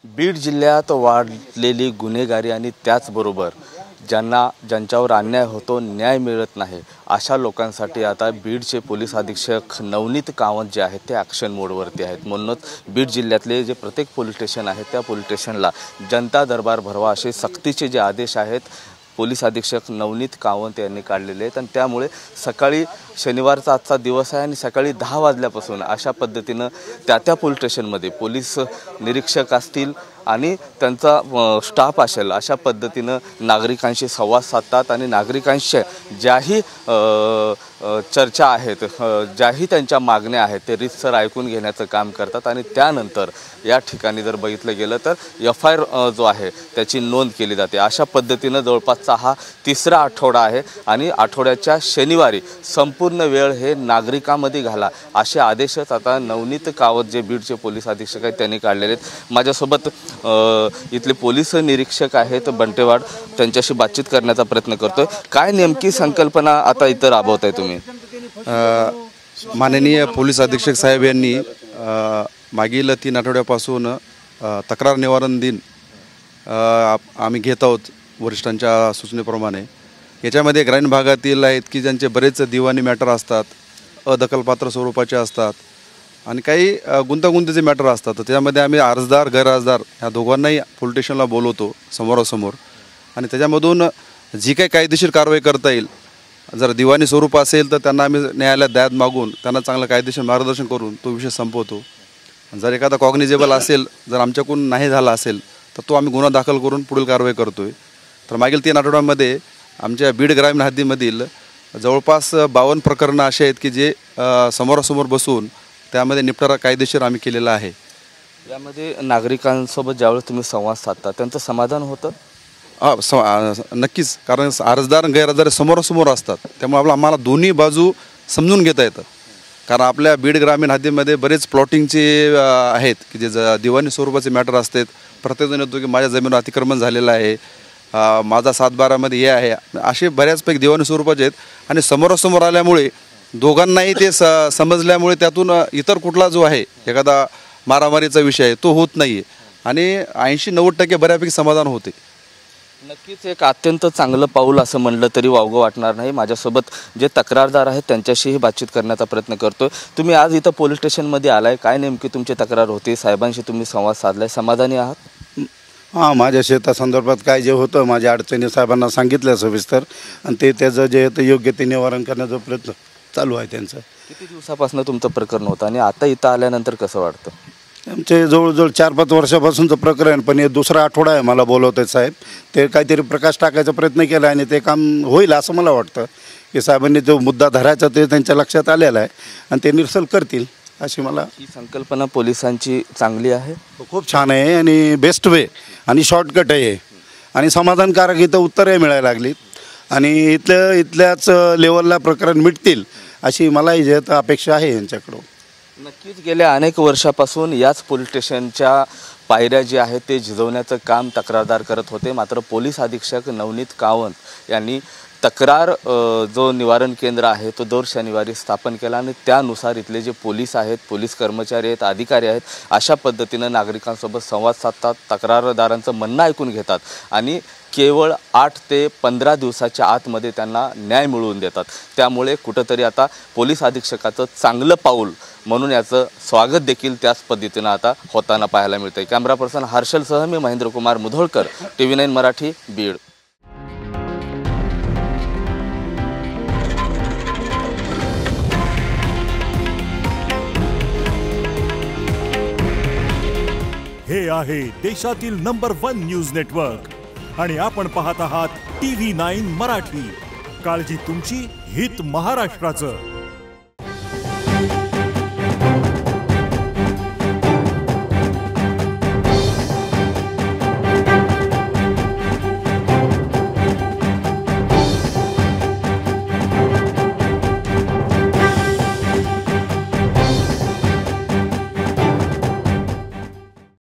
बीड जिल्ह्यात वाढलेली गुन्हेगारी आणि त्याचबरोबर ज्यांच्यावर अन्याय होतो, न्याय मिळत नाही, अशा लोकांसाठी आता बीडचे पोलीस अधीक्षक नवनीत कावंत जे आहेत ते ॲक्शन मोडवरती आहेत। म्हणूनच बीड जिल्ह्यातले जे प्रत्येक पोलीस स्टेशन आहे त्या पोलीस स्टेशनला जनता दरबार भरवा असे सक्तीचे जे आदेश आहेत पोलीस अधीक्षक नवनीत कावंत यांनी काढलेले आहेत। आणि त्यामुळे सकाळी शनिवारचा आजचा दिवस आहे आणि सकाळी 10 वाजल्यापासून अशा पद्धतीनं त्या पोलीस स्टेशनमध्ये पोलीस निरीक्षक असतील आणि त्यांचा स्टाफ असेल अशा पद्धतीनं नागरिकांशी संवाद साधतात आणि नागरिकांच्या ज्याही चर्चा आहेत, ज्याही त्यांच्या मागण्या आहेत ते रीतसर ऐकून घेण्याचं काम करतात। आणि त्यानंतर या ठिकाणी जर बघितलं गेलं तर FIR जो आहे त्याची नोंद केली जाते। अशा पद्धतीनं जवळपासचा हा तिसरा आठवडा आहे आणि आठवड्याच्या शनिवारी संपूर्ण वेळ हे नागरिकांमध्ये घाला असे आदेशच आता नवनीत कावंत जे बीडचे पोलीस अधीक्षक आहेत त्यांनी काढलेले आहेत। माझ्यासोबत इथले पोलीस निरीक्षक आहेत बंटेवाड, त्यांच्याशी बातचीत करण्याचा प्रयत्न करतोय। काय नेमकी संकल्पना आता इथं राबवताय तुम्ही? माननीय पोलीस अधीक्षक साहेब यांनी मागील 3 आठवड्यापासून तक्रार निवारण दिन आम्ही घेत आहोत वरिष्ठांच्या सूचनेप्रमाणे। याच्यामध्ये ग्रामीण भागातील आहेत की ज्यांचे बरेच दिवाणी मॅटर असतात, अदखलपात्र स्वरूपाचे असतात आणि काही गुंतागुंतीचे मॅटर असतात। तर त्यामध्ये आम्ही अर्जदार गैरअर्जदार ह्या दोघांनाही पोलीस स्टेशनला बोलवतो समोरासमोर आणि त्याच्यामधून जी काही कायदेशीर कारवाई करता येईल, जर दिवाणी स्वरूप असेल तर त्यांना आम्ही न्यायालयात दाद मागून त्यांना चांगलं कायदेशीर मार्गदर्शन करून तो विषय संपवतो। जर एखादा कॉग्निजेबल असेल, जर आमच्याकडून नाही झाला असेल तर तो आम्ही गुन्हा दाखल करून पुढील कारवाई करतो आहे। तर मागील 3 आठवड्यांमध्ये आमच्या बीड ग्रामीण हद्दीमधील जवळपास 52 प्रकरणं असे आहेत की जे समोरासमोर बसून त्यामध्ये निपटारा कायदेशीर आम्ही केलेला आहे। यामध्ये नागरिकांसोबत ज्यावेळेस तुम्ही संवाद साधता त्यांचं समाधान होतं? नक्कीच, कारण अर्जदार आणि गैरअर्जदार समोरासमोर असतात, त्यामुळे आम्हाला दोन्ही बाजू समजून घेता येतात। कारण आपल्या बीड ग्रामीण हद्दीमध्ये बरेच प्लॉटिंगचे आहेत की जे दिवाणी स्वरूपाचे मॅटर असतात। प्रत्येकजण येतो की माझ्या जमिनीवर अतिक्रमण झालेलं आहे, माझा 7/12मध्ये हे आहे, असे बऱ्याचपैकी दिवाणी स्वरूपाचे आहेत आणि समोरासमोर आल्यामुळे दोघांनाही ते समजल्यामुळे त्यातून इतर कुठला जो आहे एखादा मारामारीचा विषय तो होत नाही आहे आणि 80-90% बऱ्यापैकी समाधान होते। नक्कीच एक अत्यंत चांगलं पाऊल असं म्हणलं तरी वावगं वाटणार नाही। माझ्यासोबत जे तक्रारदार आहेत त्यांच्याशीही बातचीत करण्याचा प्रयत्न करतोय। तुम्ही आज इथं पोलीस स्टेशनमध्ये आलाय, काय नेमकी तुमची तक्रार होती? साहेबांशी तुम्ही संवाद साधलाय, समाधानी आहात? हां, माझ्या शेतासंदर्भात काय जे होतं माझ्या अडचणी साहेबांना सांगितलं सविस्तर आणि ते त्याचं जे ते योग्य ते निवारण करण्याचा प्रयत्न चालू आहे त्यांचा। किती दिवसापासून तुमचं प्रकरण होतं आणि आता इथं आल्यानंतर कसं वाटतं? आमचे जवळजवळ 4-5 वर्षापासूनचं प्रकरण, पण हे दुसरा आठवडा आहे मला बोलवत आहेत साहेब। ते काहीतरी प्रकाश टाकायचा प्रयत्न केला आणि ते काम होईल असं मला वाटतं की साहेबांनी जो मुद्दा धरायचा ते त्यांच्या लक्षात आलेला आहे आणि ते निरसल करतील अशी मला। ही संकल्पना पोलिसांची चांगली आहे, खूप छान आहे आणि बेस्ट वे आणि शॉर्टकट आहे आणि समाधानकारक इथं उत्तरही मिळायला लागली आणि इथल्याच लेवलला प्रकरण मिटतील अशी मलाही जे अपेक्षा आहे यांच्याकडून। नक्कीच गेल्या अनेक वर्षापासून याच पोलीस स्टेशनच्या पायऱ्या जे आहेत ते झिजवण्याचं काम तक्रारदार करत होते। मात्र पोलीस अधीक्षक नवनीत कावंत यांनी तक्रार जो निवारण केंद्र आहे तो दर शनिवारी स्थापन केला आणि त्यानुसार इथले जे पोलीस आहेत, पोलीस कर्मचारी आहेत, अधिकारी आहेत, अशा पद्धतीनं नागरिकांसोबत संवाद साधतात, तक्रारदारांचं म्हणणं ऐकून घेतात आणि केवळ 8 ते 15 दिवसाच्या आतमध्ये त्यांना न्याय मिळवून देतात। त्यामुळे कुठंतरी आता पोलीस अधीक्षकाचं चांगलं पाऊल म्हणून याचं स्वागत देखील त्याच पद्धतीनं आता होताना पाहायला मिळतंय। कॅमेरा पर्सन हर्षलसह मी महेंद्रकुमार मुधोळकर, TV9 मराठी, बीड। हे आहे देशातील नंबर 1 न्यूज नेटवर्क आणि आपण पाहत आहात TV9 मराठी। काळजी तुमची, हित महाराष्ट्राचं।